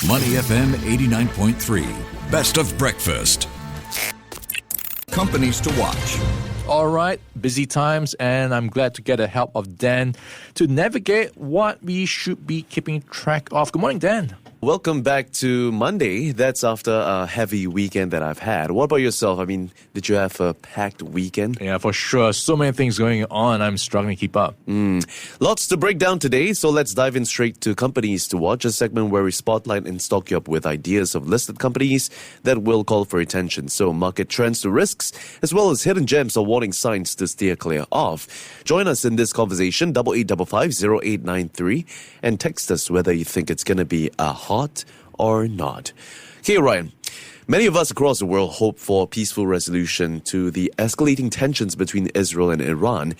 Money FM 89.3. Best of breakfast. Companies to watch. All right, busy times, and I'm glad to get the help of Dan to navigate what we should be keeping track of. Good morning, Dan. Welcome back to Monday. That's after a heavy weekend that I've had. What about yourself? I mean, did you have a packed weekend? Yeah, for sure. So many things going on. I'm struggling to keep up. Lots to break down today, so let's dive in straight to companies to watch, a segment where we spotlight and stock you up with ideas of listed companies that will call for attention. So market trends to risks, as well as hidden gems or warning signs to steer clear of. Join us in this conversation, 8855-0893, and text us whether you think it's going to be a hot or not. Okay, Ryan. Many of us across the world hope for a peaceful resolution to the escalating tensions between Israel and Iran.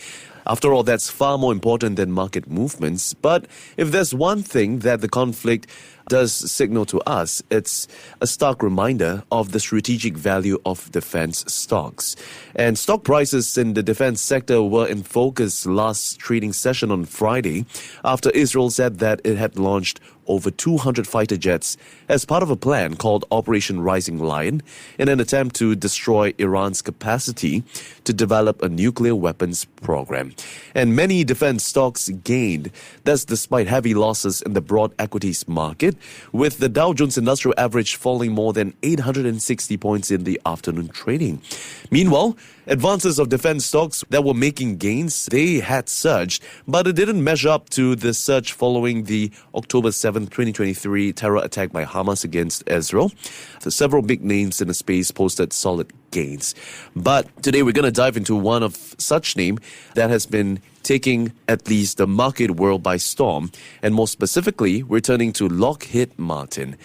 After all, that's far more important than market movements. But if there's one thing that the conflict does signal to us, it's a stark reminder of the strategic value of defense stocks. And stock prices in the defense sector were in focus last trading session on Friday after Israel said that it had launched over 200 fighter jets as part of a plan called Operation Rising Lion in an attempt to destroy Iran's capacity to develop a nuclear weapons program. And many defense stocks gained. That's despite heavy losses in the broad equities market, with the Dow Jones Industrial Average falling more than 860 points in the afternoon trading. Meanwhile, advances of defense stocks that were making gains, they had surged, but it didn't measure up to the surge following the October 7th, 2023 terror attack by Hamas against Israel. Several big names in the space posted solid gains. But today we're going to dive into one of such name that has been taking at least the market world by storm, and more specifically, we're turning to Lockheed Martin.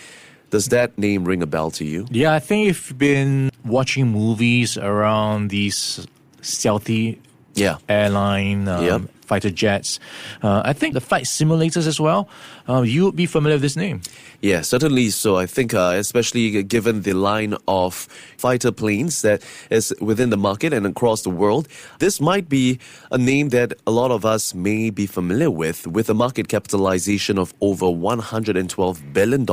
Does that name ring a bell to you? Yeah, I think if you've been watching movies around these stealthy airline fighter jets, I think the flight simulators as well, you would be familiar with this name. Yeah, certainly so. I think especially given the line of fighter planes that is within the market and across the world, this might be a name that a lot of us may be familiar with a market capitalization of over $112 billion.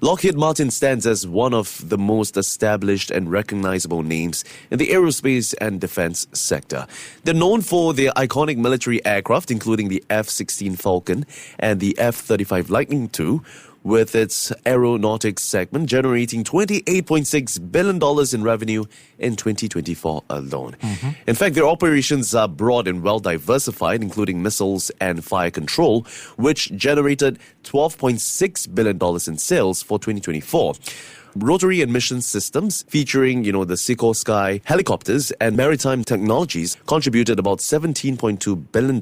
Lockheed Martin stands as one of the most established and recognizable names in the aerospace and defense sector. They're known for their iconic military aircraft, including the F-16 Falcon and the F-35 Lightning II, with its aeronautics segment generating $28.6 billion in revenue in 2024 alone. In fact, their operations are broad and well diversified, including missiles and fire control, which generated $12.6 billion in sales for 2024. Rotary and mission systems featuring, the Sikorsky helicopters and maritime technologies contributed about $17.2 billion.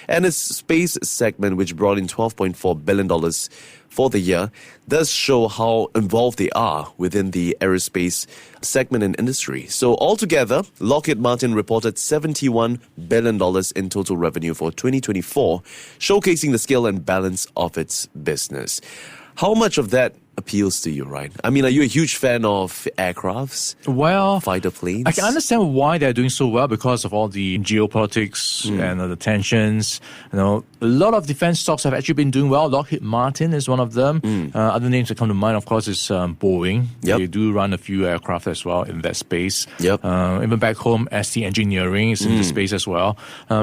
And its space segment, which brought in $12.4 billion for the year, does show how involved they are within the aerospace segment and industry. So altogether, Lockheed Martin reported $71 billion in total revenue for 2024, showcasing the scale and balance of its business. How much of that appeals to you, right? I mean, are you a huge fan of aircrafts? Well, fighter planes? I can understand why they're doing so well because of all the geopolitics and the tensions. A lot of defense stocks have actually been doing well. Lockheed Martin is one of them. Other names that come to mind, of course, is Boeing. Yep. They do run a few aircraft as well in that space. Yep. Even back home, ST Engineering is in the space as well.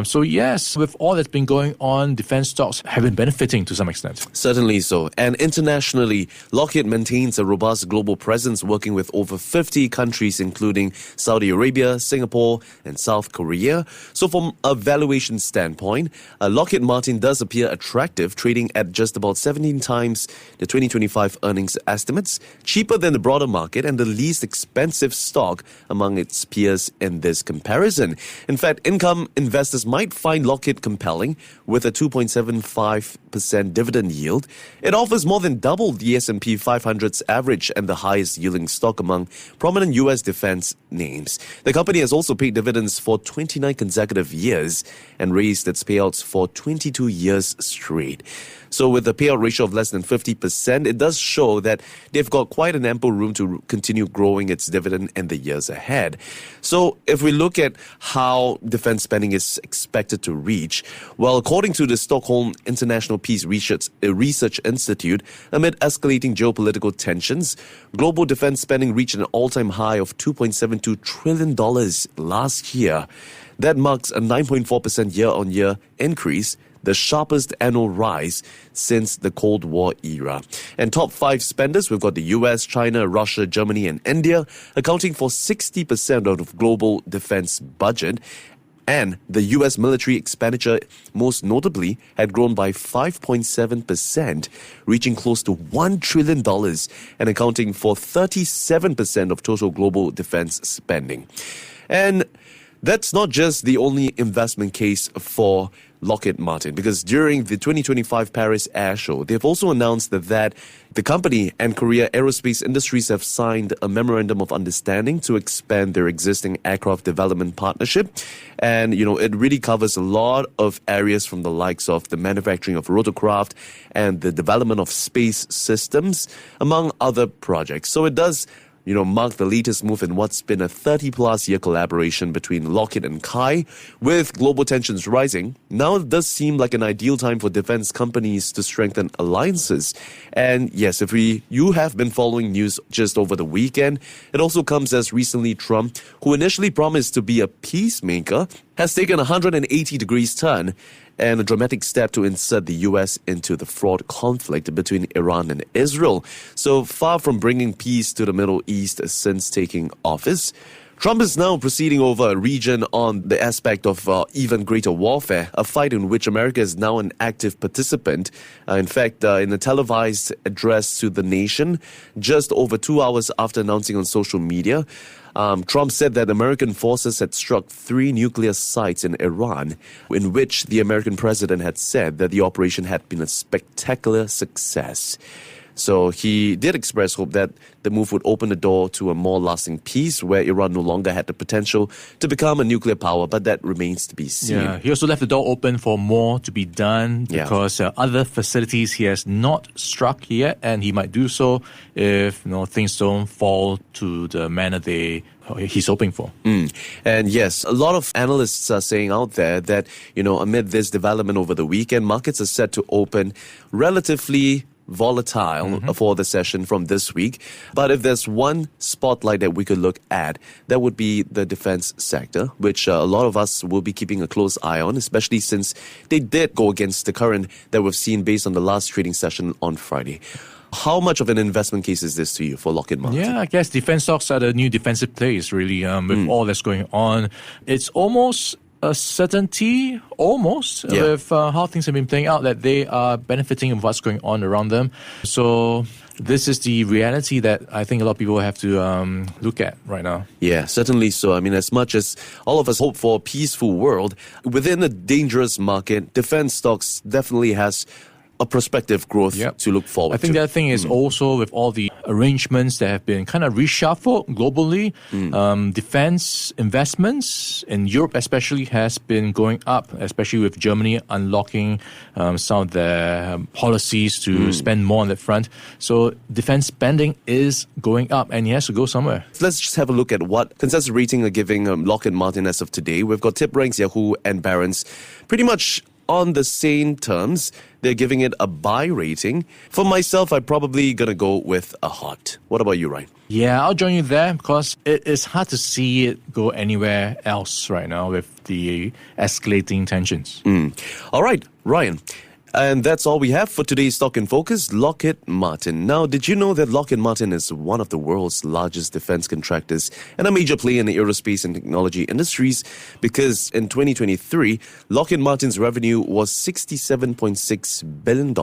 So yes, with all that's been going on, defense stocks have been benefiting to some extent. Certainly so. And internationally, Lockheed maintains a robust global presence, working with over 50 countries, including Saudi Arabia, Singapore, and South Korea. So from a valuation standpoint, Lockheed Martin does appear attractive, trading at just about 17 times the 2025 earnings estimates, cheaper than the broader market and the least expensive stock among its peers in this comparison. In fact, income investors might find Lockheed compelling with a 2.75% dividend yield. It offers more than double the S&P 500's average and the highest yielding stock among prominent U.S. defense names. The company has also paid dividends for 29 consecutive years and raised its payouts for 22 years straight. So with a payout ratio of less than 50%, it does show that they've got quite an ample room to continue growing its dividend in the years ahead. So if we look at how defense spending is expected to reach, well, according to the Stockholm International Peace Research Institute, amid escalating geopolitical tensions, global defense spending reached an all-time high of $2.72 trillion last year. That marks a 9.4% year-on-year increase, the sharpest annual rise since the Cold War era. And top 5 spenders, we've got the US, China, Russia, Germany, and India, accounting for 60% of the global defense budget. And the US military expenditure, most notably, had grown by 5.7%, reaching close to $1 trillion and accounting for 37% of total global defense spending. And that's not just the only investment case for Lockheed Martin, because during the 2025 Paris Air Show, they've also announced that the company and Korea Aerospace Industries have signed a memorandum of understanding to expand their existing aircraft development partnership. And, it really covers a lot of areas from the likes of the manufacturing of rotorcraft and the development of space systems, among other projects. So it does mark the latest move in what's been a 30-plus year collaboration between Lockheed and Kai. With global tensions rising, now it does seem like an ideal time for defense companies to strengthen alliances. And yes, if you have been following news just over the weekend, it also comes as recently Trump, who initially promised to be a peacemaker, has taken a 180 degrees turn and a dramatic step to insert the US into the fraught conflict between Iran and Israel. So far from bringing peace to the Middle East since taking office, Trump is now proceeding over a region on the aspect of even greater warfare, a fight in which America is now an active participant. In fact, in a televised address to the nation, just over 2 hours after announcing on social media, Trump said that American forces had struck 3 nuclear sites in Iran, in which the American president had said that the operation had been a spectacular success. So he did express hope that the move would open the door to a more lasting peace where Iran no longer had the potential to become a nuclear power, but that remains to be seen. Yeah, he also left the door open for more to be done because other facilities he has not struck yet, and he might do so if things don't fall to the manner he's hoping for. And yes, a lot of analysts are saying out there that, amid this development over the weekend, markets are set to open relatively volatile for the session from this week. But if there's one spotlight that we could look at, that would be the defense sector, which a lot of us will be keeping a close eye on, especially since they did go against the current that we've seen based on the last trading session on Friday. How much of an investment case is this to you for Lockheed Martin? Yeah, I guess defense stocks are the new defensive plays, really, with all that's going on. It's almost a certainty, with how things have been playing out, that they are benefiting of what's going on around them. So this is the reality that I think a lot of people have to look at right now. Yeah, certainly so. I mean, as much as all of us hope for a peaceful world, within a dangerous market, defense stocks definitely has a prospective growth to look forward to. I think the other thing is also with all the arrangements that have been kind of reshuffled globally, defense investments in Europe especially has been going up, especially with Germany unlocking some of their policies to spend more on that front. So defense spending is going up and it has to go somewhere. Let's just have a look at what consensus rating are giving Lockheed Martin as of today. We've got Tip Ranks, Yahoo, and Barron's pretty much on the same terms. They're giving it a buy rating. For myself, I'm probably going to go with a hot. What about you, Ryan? Yeah, I'll join you there because it is hard to see it go anywhere else right now with the escalating tensions. All right, Ryan. And that's all we have for today's Stock in Focus, Lockheed Martin. Now, did you know that Lockheed Martin is one of the world's largest defense contractors and a major player in the aerospace and technology industries? Because in 2023, Lockheed Martin's revenue was $67.6 billion,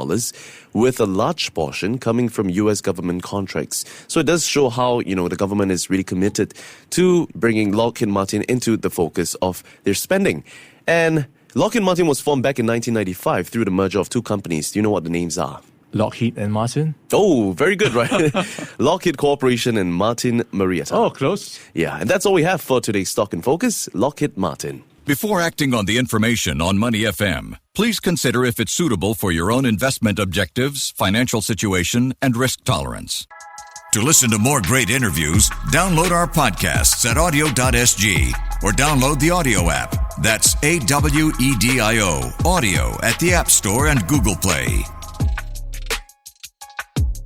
with a large portion coming from U.S. government contracts. So it does show how, the government is really committed to bringing Lockheed Martin into the focus of their spending. And Lockheed Martin was formed back in 1995 through the merger of 2 companies. Do you know what the names are? Lockheed and Martin? Oh, very good, right? Lockheed Corporation and Martin Marietta. Oh, close. Yeah, and that's all we have for today's Stock in Focus, Lockheed Martin. Before acting on the information on Money FM, please consider if it's suitable for your own investment objectives, financial situation, and risk tolerance. To listen to more great interviews, download our podcasts at audio.sg or download the audio app. That's AWEDIO, audio at the App Store and Google Play.